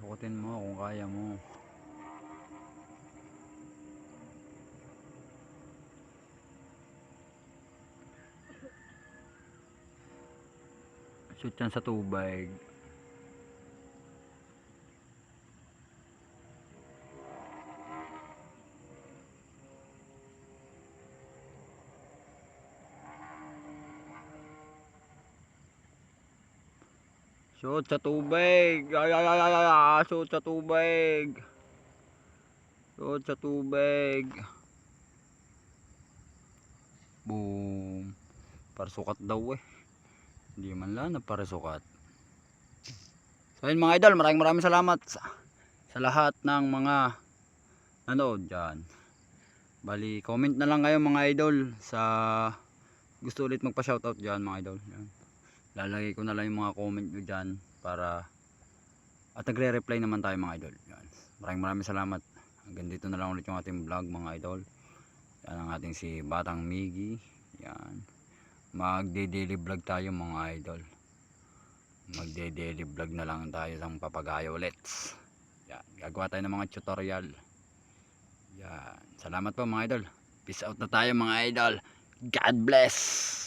Sukutin mo kung kaya mo. Shoot yan sa tubig. Shoot sa tubig. Ay, ay, ay, ay, ay. Shoot sa tubig. Shoot sa tubig. Boom. Parasukat daw eh. Hindi man lang na parasukat. So yun mga idol, maraming salamat sa lahat ng mga nanood dyan. Bali, comment na lang kayo mga idol sa gusto ulit magpa shoutout dyan mga idol. Yan. Lalagay ko na lang yung mga comment nyo dyan para at nagre-reply naman tayo mga idol. Yan. Maraming salamat. Hanggang dito na lang ulit yung ating vlog mga idol. Yan ang ating si Batang Miggy. Yan. Magde-daily vlog tayo mga idol. Magde-daily vlog na lang tayo ng papagayo ulit. Yan. Gagawa tayo ng mga tutorial. Yan. Salamat po mga idol. Peace out na tayo mga idol. God bless.